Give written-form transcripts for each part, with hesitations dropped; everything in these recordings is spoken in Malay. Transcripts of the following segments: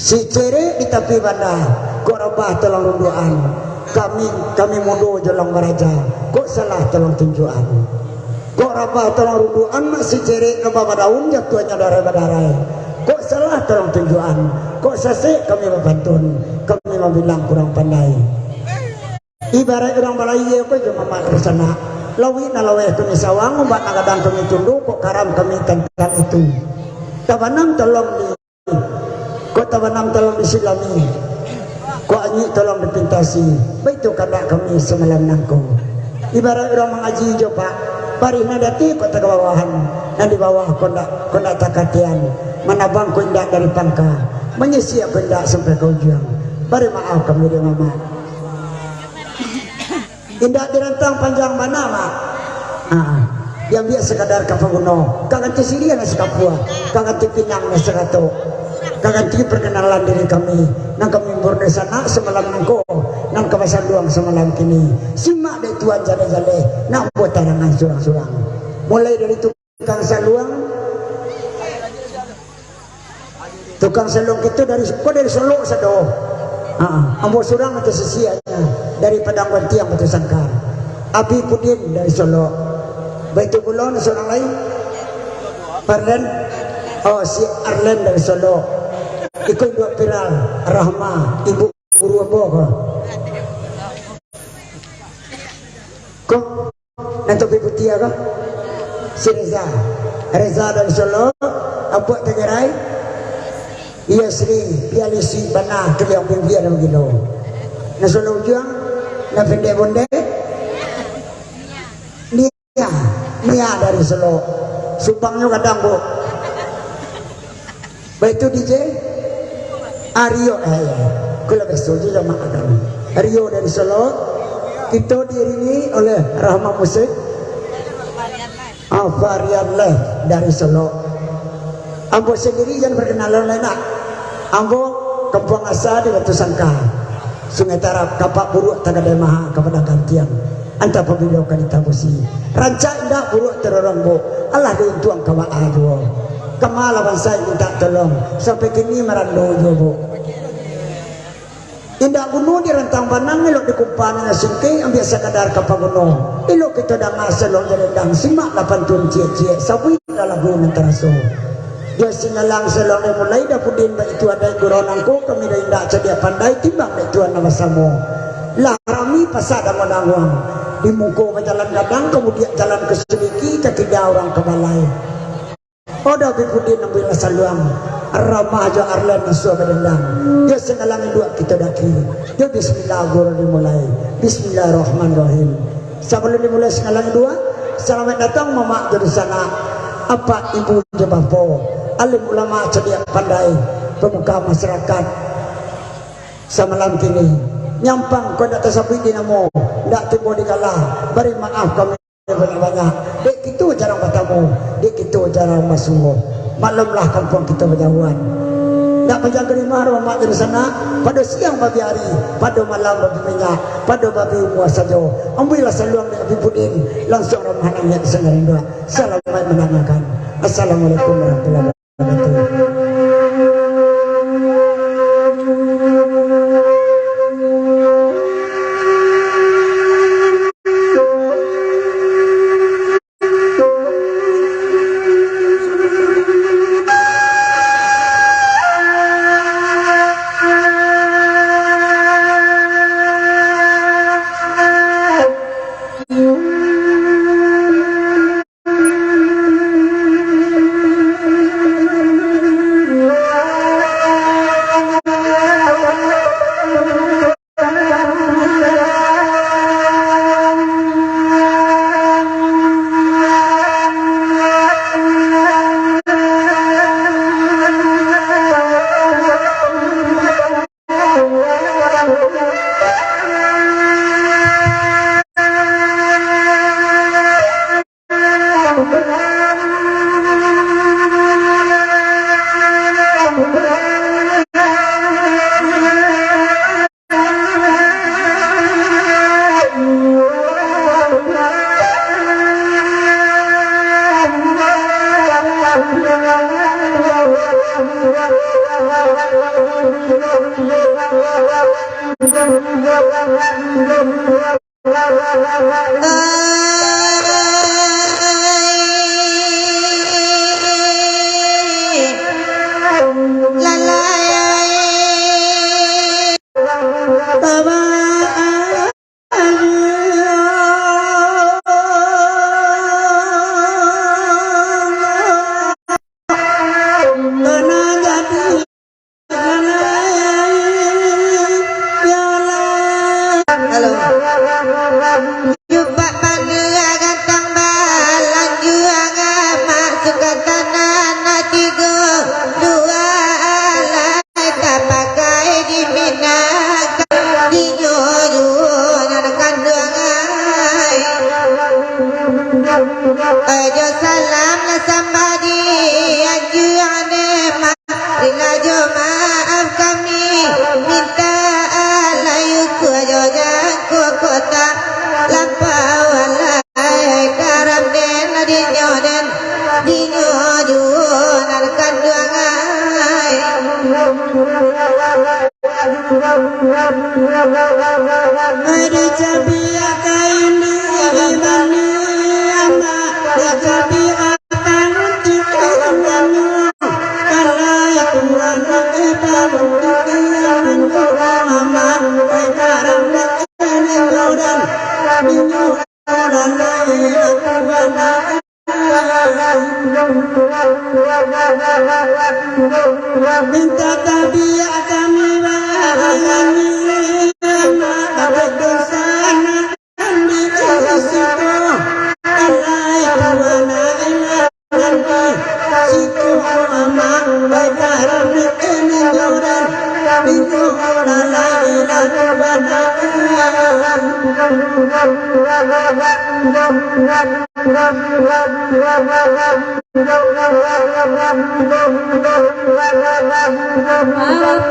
Si cere di tepi banda kok rabah tolong runduan, kami mudo jolong baraja kok salah tolong tunjuan, kok rabah tolong runduan masih cere rabah daun jatuhnya darai kok salah tolong tunjuan, kok sase kami membantun, kami membilang kurang pandai. Ibarat orang balai apa cuma mak tersana lawi nalawe kami sawang ubat nagadang kami tunduk kok karam kami tentang itu tabanam tolong di kok tabanam tolong disilami kok anyi tolong dipintasi itu karena kami semalam nangko. Ibarat orang mengaji jo pak bari nadati kok tagawahan dan di bawah kondak takatian menabang kondak dari pangka menyisiap kondak sampai ke ujung bari maaf kami dia mama indah dirantang panjang mana mak yang biasa sekadar kapaguno kaganti sirian na sekapua kaganti pinang na sekato kaganti perkenalan diri kami nang kami borde sana semalam nangko nang kawasan luang semalam kini simak dari tuan jale-jale nak buat tarangan surang-surang mulai dari tukang saluang itu dari Solo sado ambo surang atau sesianya dari Padang Wantiang atau Sangkar Abi Pudin dari Solo Baitu Kulon seorang lain Arlen si Arlen dari Solo ikut dua viral Rahma Ibu Guru Abo kok nanti Bibutia kah si Reza dari Solo Abu Tegerai iya Sri Pialisi Bana Keliang Bimbia dan begitu na Solo Ujang na Pende Bonde Nia dari Solo Subangnya kadang bu Baitu DJ Aryo kula besul juga makadam Aryo dari Solo itu diiringi oleh Rahma Musik Varian Leh dari Solo. Ambo sendiri jangan perkenalan lain nak ambo kampung asa di Batu Sangka Sungai Tarap kapak buruk tagadai maha kepada gantian anta pemilih kanita busi ranca indah buruk terorong bo Allah dia tuang kawa aduh kemalawan saya minta tolong sampai kini merando bo indah gunung di rentang panang elok di kumpan na singking ang biasa kadar kapaguno elok kita dah ngasalong jarendang simak lapan tun cie-cie sabuin dalam gunung teraso dia sinalang selong mulai dah pudin baik itu ada guronangku kami dah indah cedia pandai timbang baik tuan nama samo lah rami pasada menanggung di muko jalan gadang kemudian jalan ke sediki ketiga orang ke balai oda bipudin ambil saluang ramah aja Arlen nasuh bedendang dia sinalang dua kita daki dia bismillah guru dimulai bismillahirrahmanirrahim sebelum dimulai sinalang dua selamat datang mama dari sana apa ibu jebapo alim ulama cedia pandai pemuka masyarakat semalam kini nyampang kau tak tersapi dinamo tak tiba dikalah beri maaf kami banyak-banyak dek itu jarang bertamu dek itu jarang masuk maklumlah kampung kita berjauhan tak panjang kelima rumah dari sana pada siang babi hari pada malam babi minyak pada babi umuas saja ambillah saluang dari Abi Pudin langsung ramahannya sengarin doa selamat menanyakan assalamualaikum warahmatullahi wabarakatuh. Minta tabiat kami bayani bagai dosa di situ alai kawana ilah situ amak baik haram ini joran itu alai ilah kawana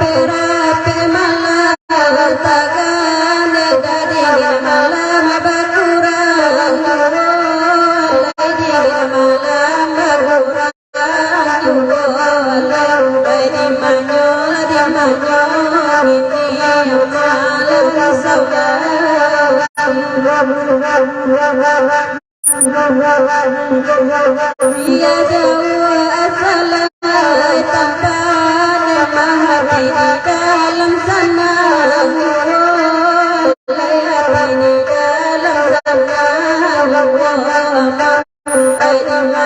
Perape malam tagan dari malam berkurang dari malam berkurang dari manyol ini malam saudara ya jauh asal tanpa hati di dalam sana hati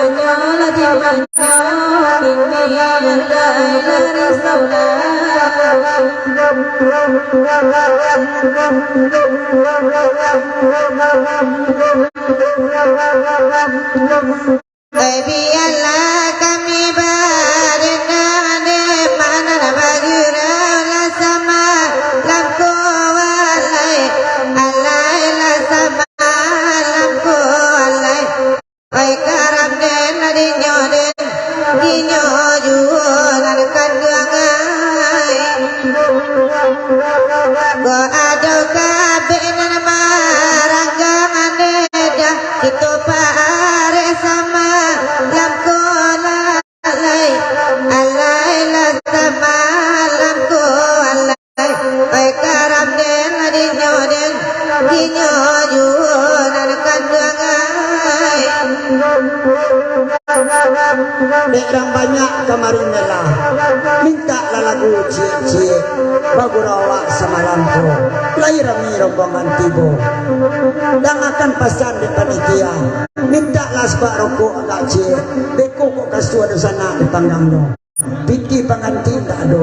di dalam sana di manyol ini dari saudara biarlah kami barengan mana bagura sama lampu alai alai la sama lampu alai baik karam den dinyo jualan kanduangai go ado kabe nama ranggangan dah itu pare sama lampu alai alai la sama lampu alai baik karam den dinyo jualan kanduangai Dekang banyak kemarin lah minta lagu cie-cie bagurawa sama lampu lahir mi rombongan tibo dan akan pasan di panitia minta lasbak rokok agak cie beko kok kasua di sana di panggangno piti pengantin tak ada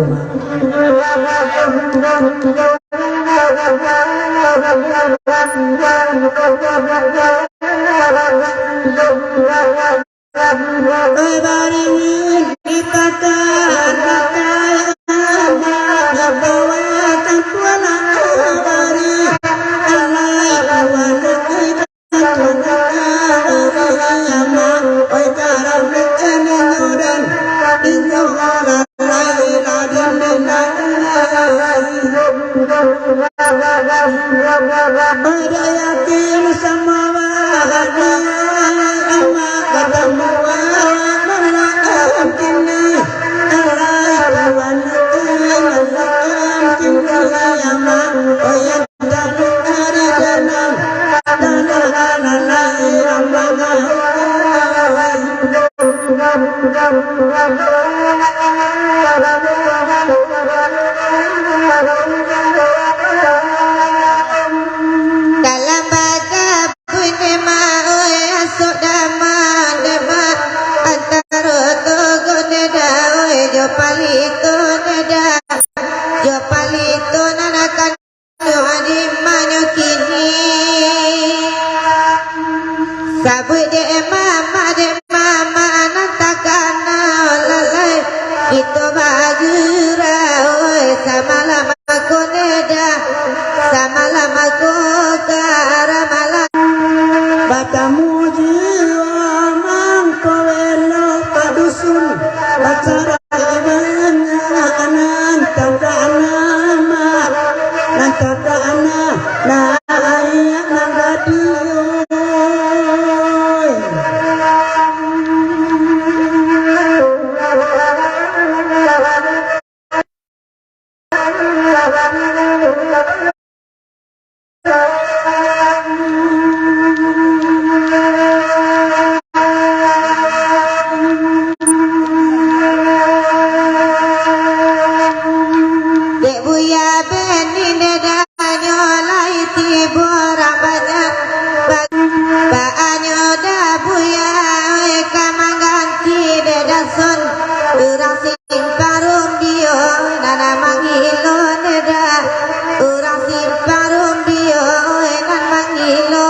baringin ikatan pakaian bawa tantuana bari alai kawana tantuana bari ama oi karam nekene nyodan dinyo alai ladin ada yakin sama bahagia ama ketemu kini alai kawana Yang tapi hari tenang yang dalam baca punya mau asok dama dema antara togo neda jo palito neda jo palito nanakan adi manyo kini sabui de mama nantakana lalai itu bagira oi samalam aku neda samalam aku karamala batamu jiwa mangkowelo padusun acara na ayak nagadio dek buya beni neda nyolai tiborang banyak baanyo da buya kamang ganti neda son urang simparum dio nana mangilo neda urang simparum dio nana mangilo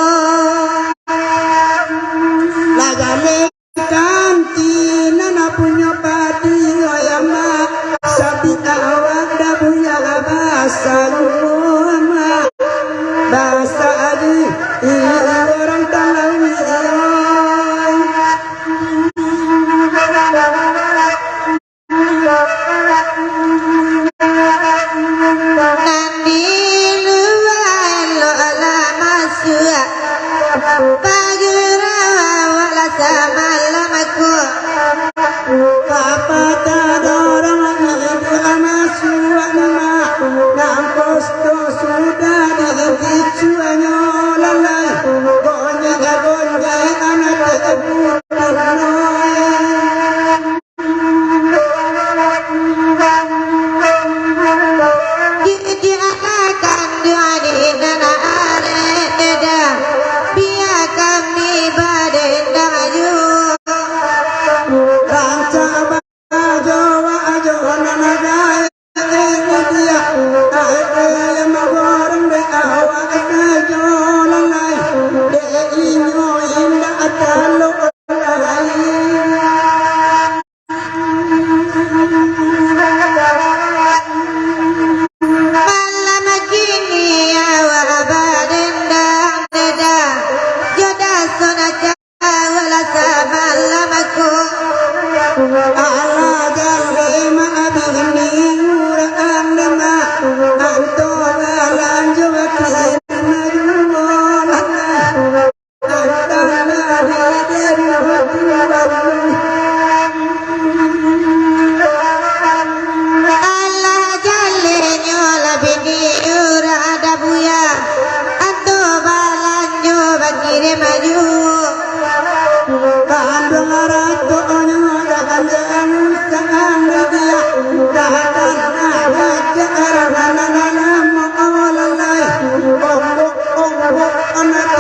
lagale kanti nana punya padi ayama sabi awak da buya bahasa rumah bahasa adi orang talawi nandi luar lo ala masua pagura wala samalamaku kapata dorang itu amasua nama nang kosto sudah dihicu anyolalai gonja anak dia akan duani nana are neda biar kami baden dayu ranca bajo ajo nana gaya dia yang magoreng de awak sajo lalai de inyo indah atalo malam kini awak baden neda joda sonaja wala samalamaku ala jalre ma abini urang lima anto lanjo kina jumola antana Allah jale nyola bini ura ada buya anto balanjo bakire maju kandung ratu onyo dakan jangan sang dia dakan aja arana mo olalai onggo anak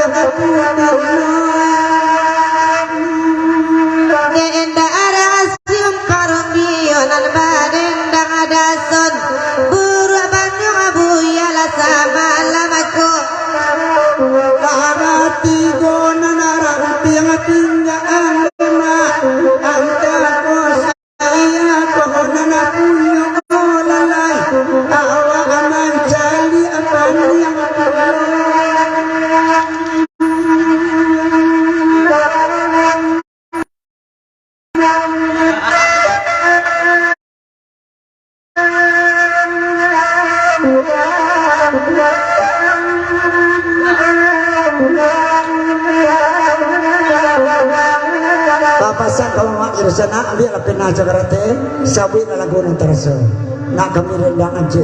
Genda ada asium parum bionan baden dang ada son buru banyu abuya la sama lamaku Parati gona narang tiang tinggaan na anta ko saya ko na punya olalai awak mencari apa yang papasan kau mak irsana ambil lapena jagarate sawi na lagu nang terasa nak kami rendangan je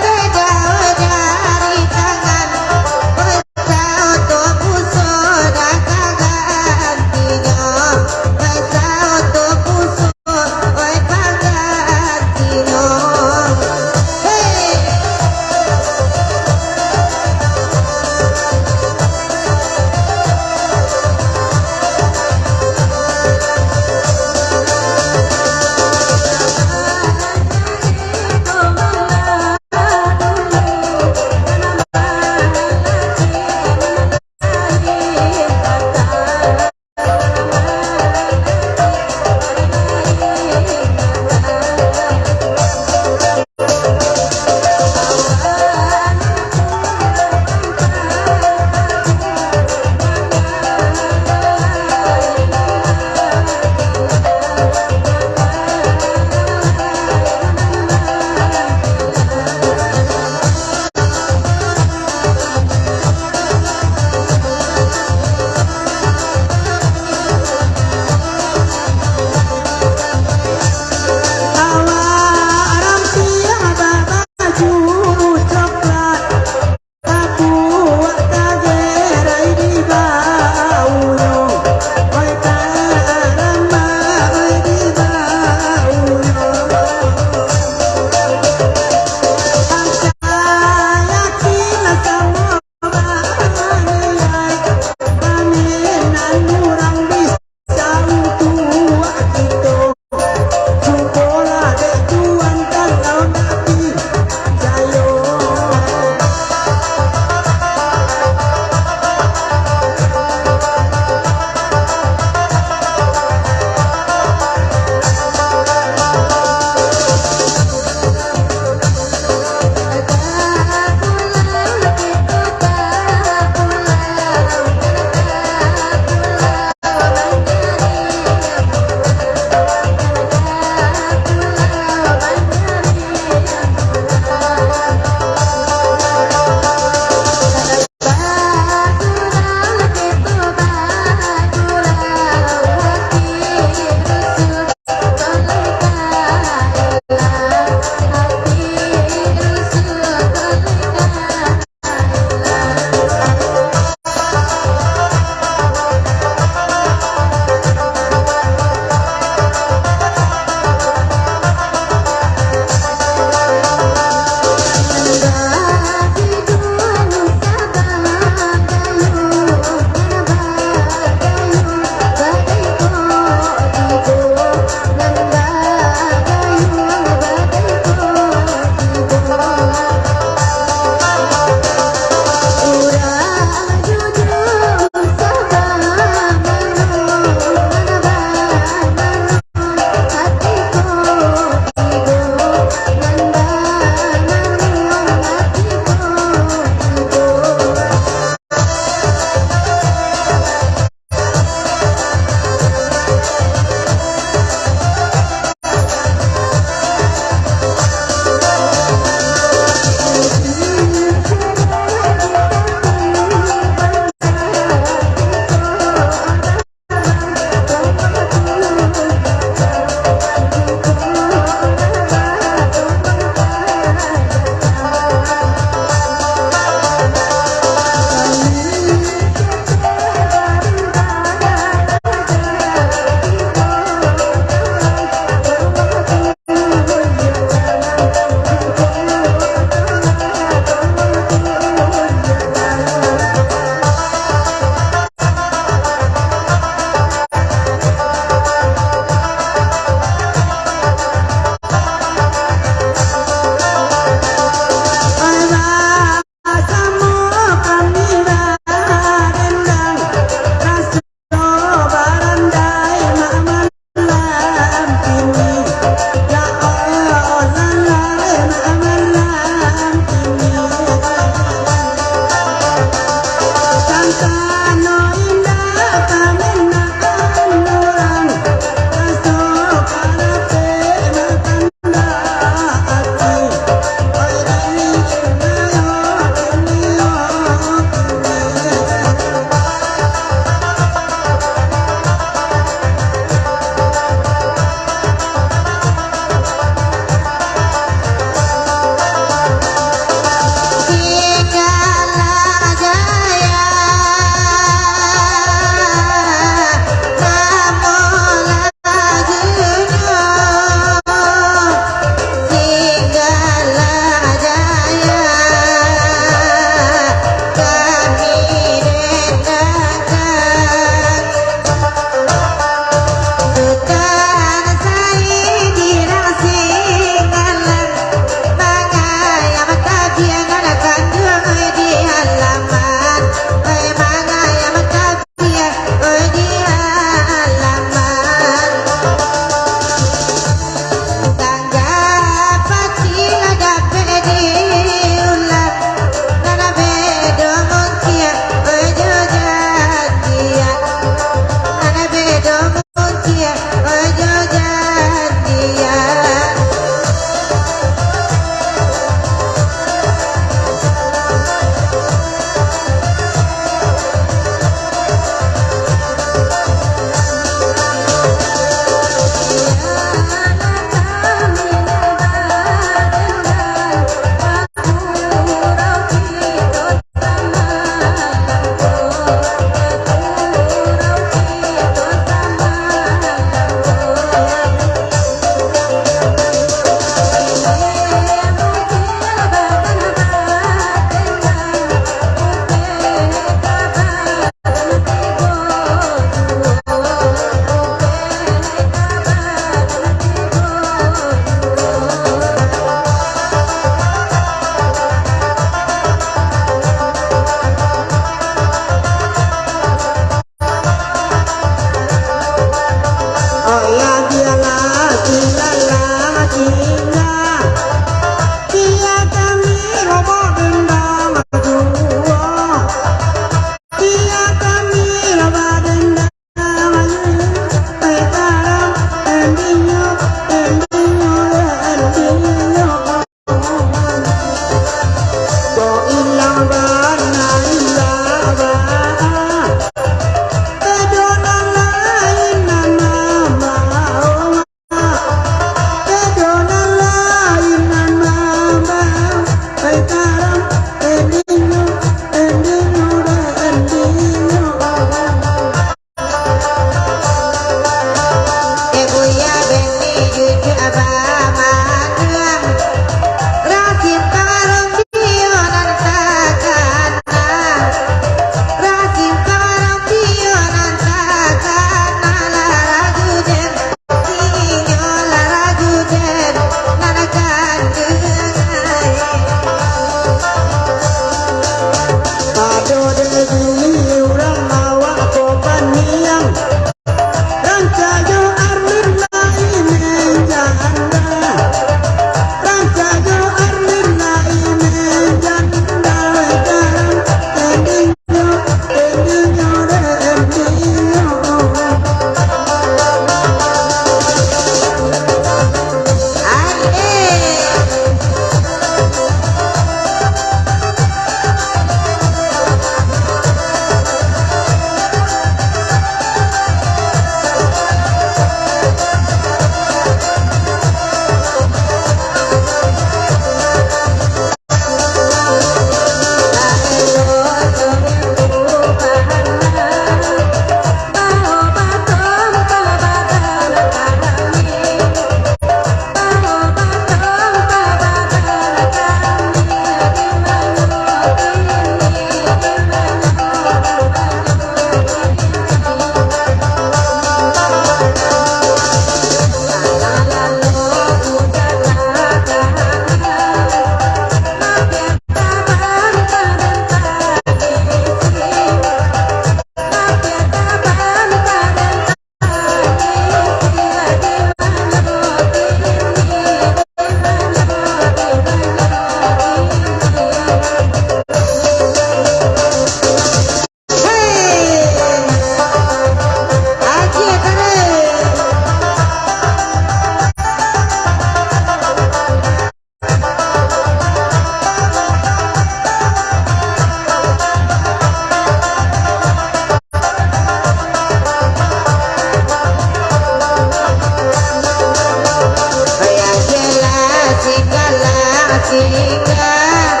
singgah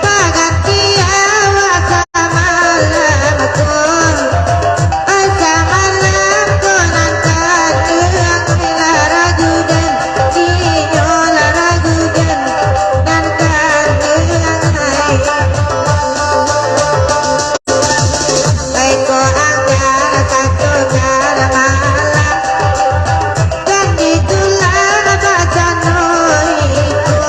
Paganti awak samalamku Samalamku nanti laragugan Dinyo laragugan nanti Baiko angkara satu cara malam Dan itulah baca noiku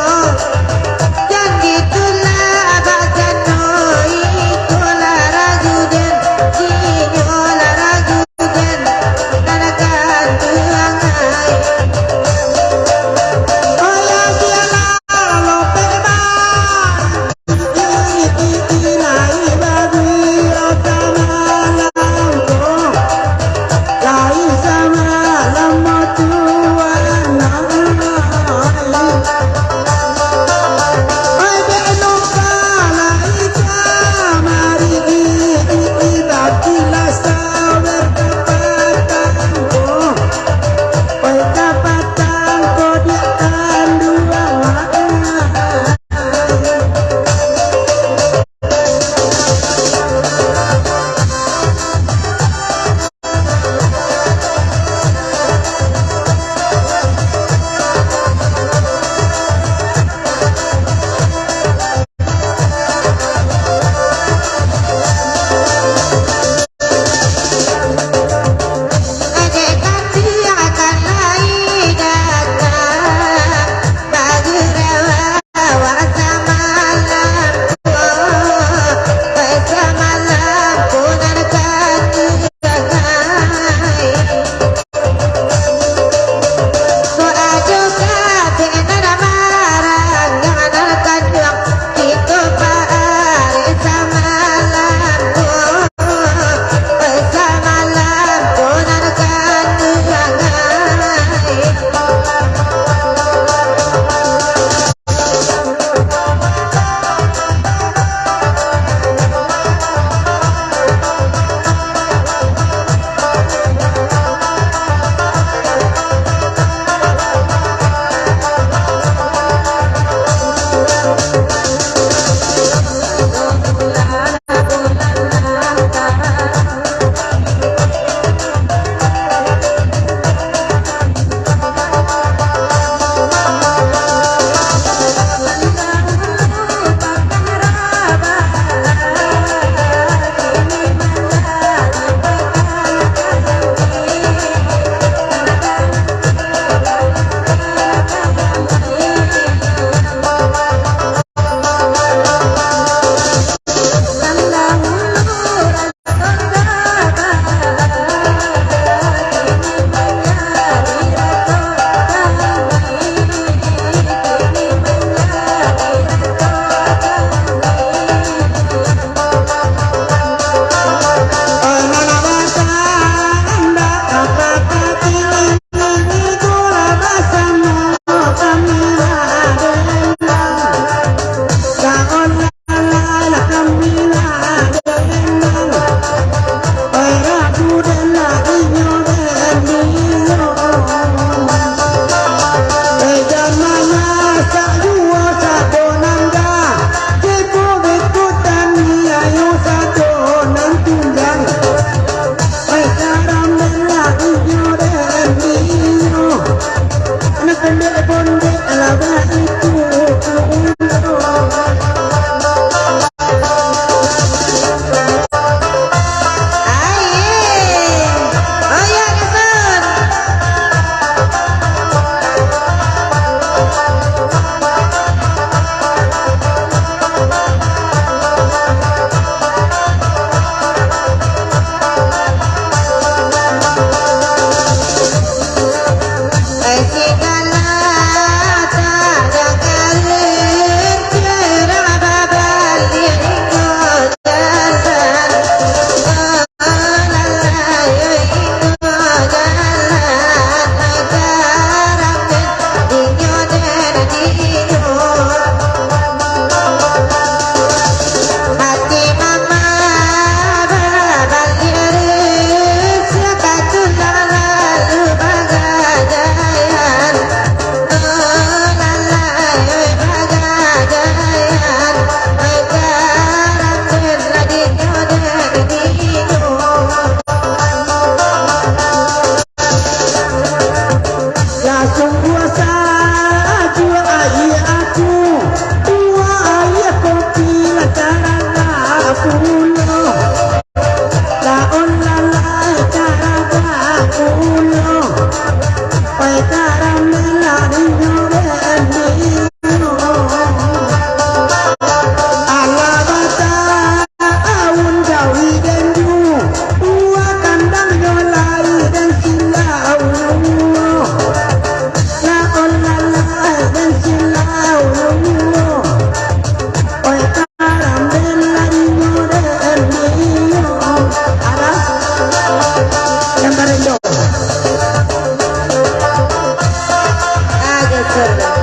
La la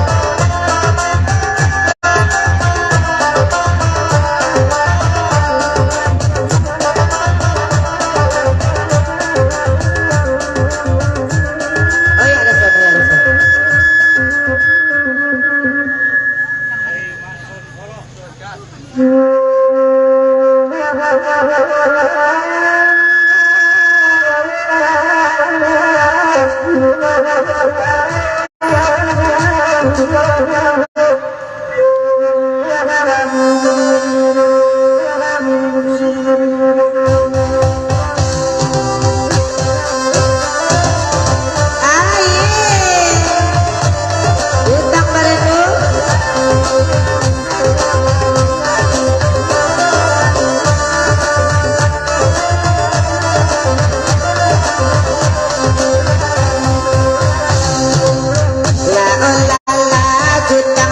la,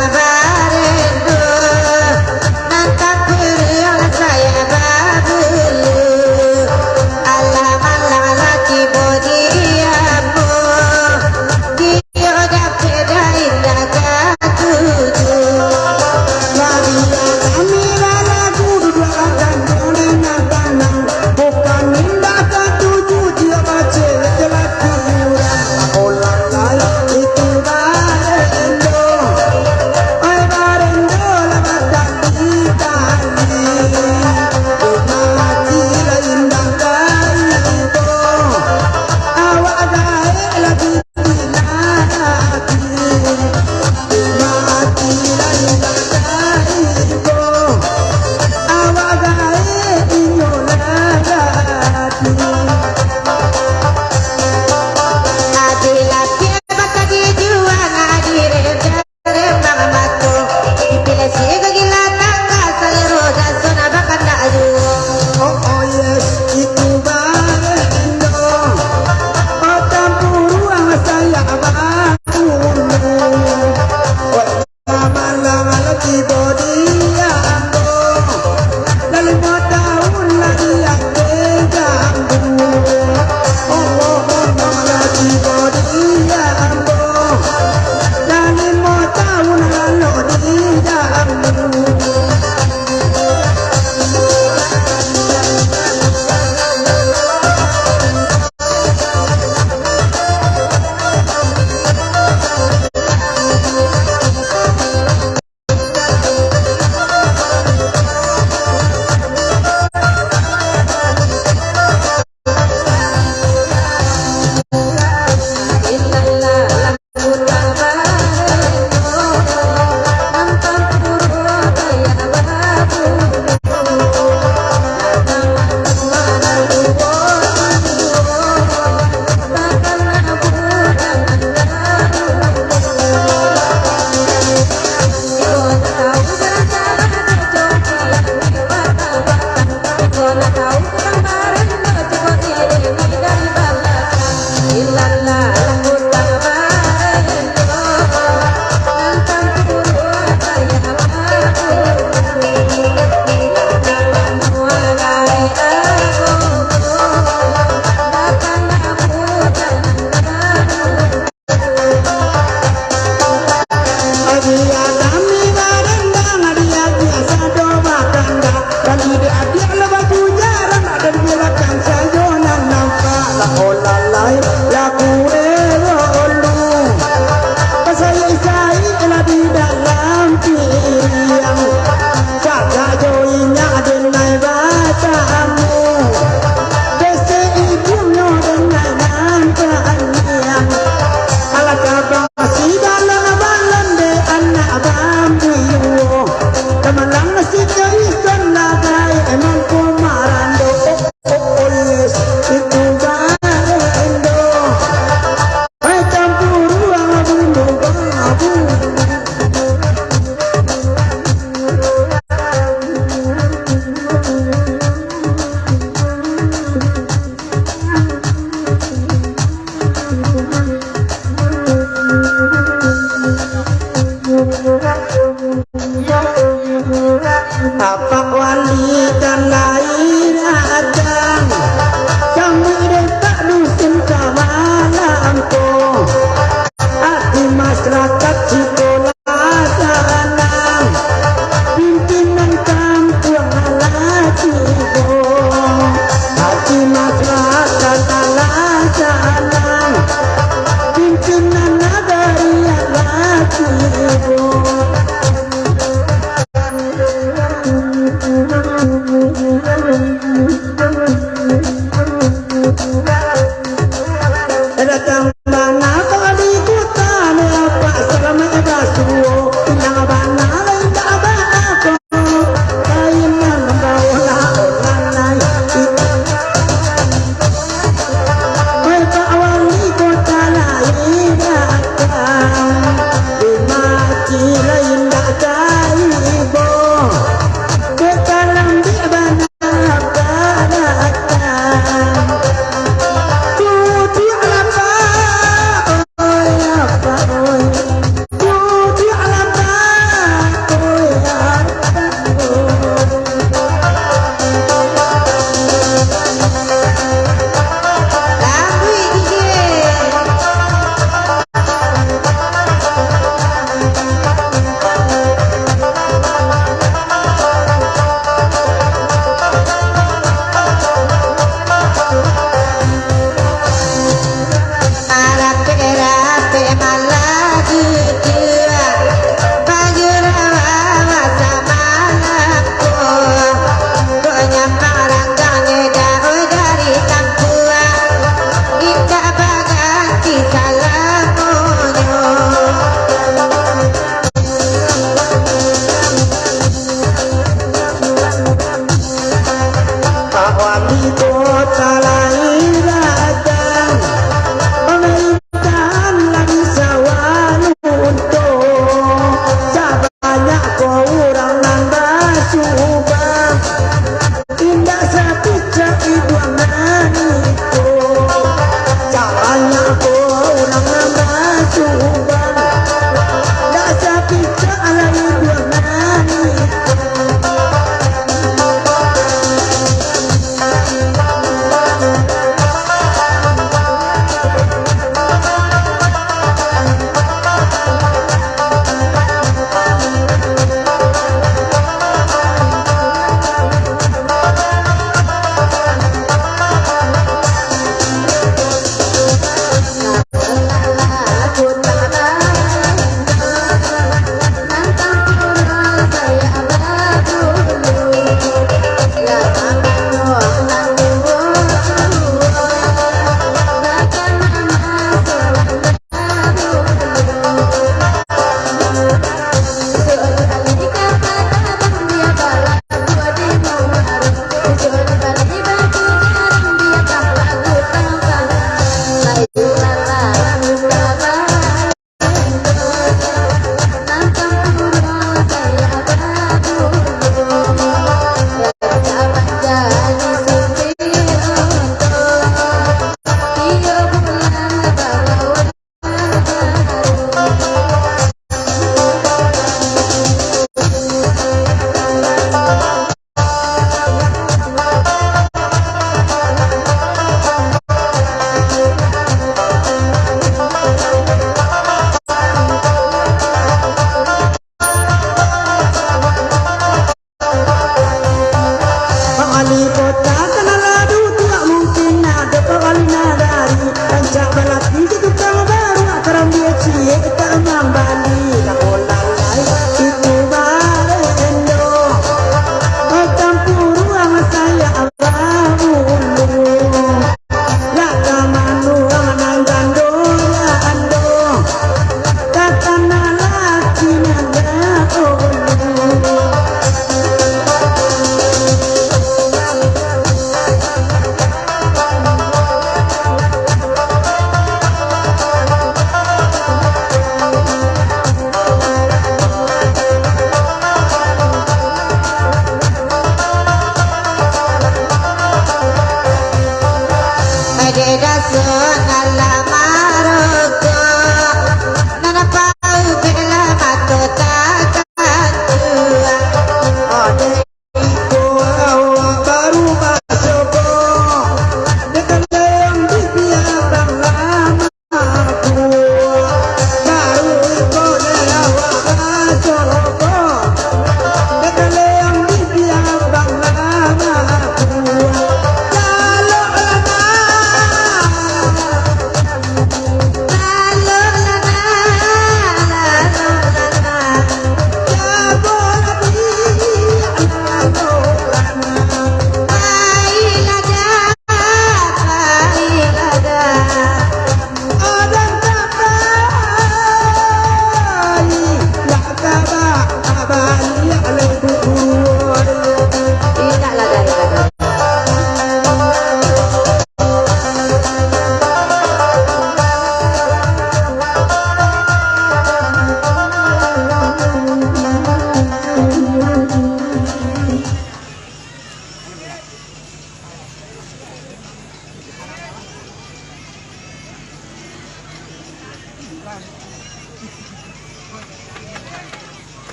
masyarakat Cibola pimpinan kampung Alacibo hati masyarakat Alasanang pimpinan nagari Alacibo datang mana kau di kota apa selama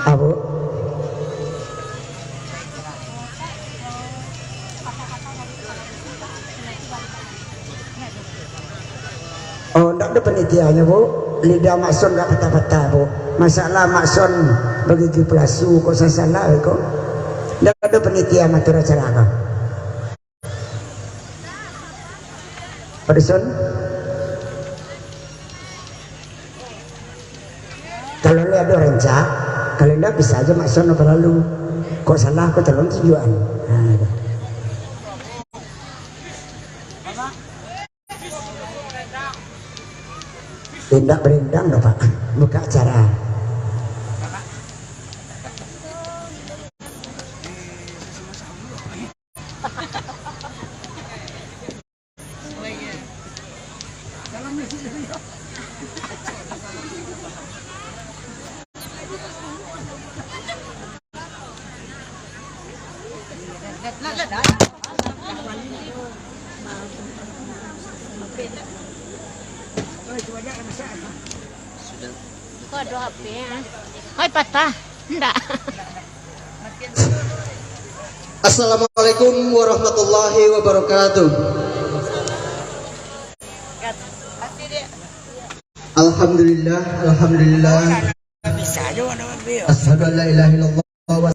Abu. Oh, tidak ada penitiannya, Bu. Lidah makson nggak patah-patah, Bu. Masalah makson bagi pelasu kok salah kok. Tidak ada penitian atur acara apa. Person. Kalau lihat ada rencak, kalau tidak bisa aja makson apa lalu. Kok salah kok terlalu tujuan. Nah, tindak berendang loh Pak, buka acara. Kok ada HP ya? Hai patah. Enggak. Assalamualaikum warahmatullahi wabarakatuh. Alhamdulillah, alhamdulillah. Asyhadu an la ilaha illallah wa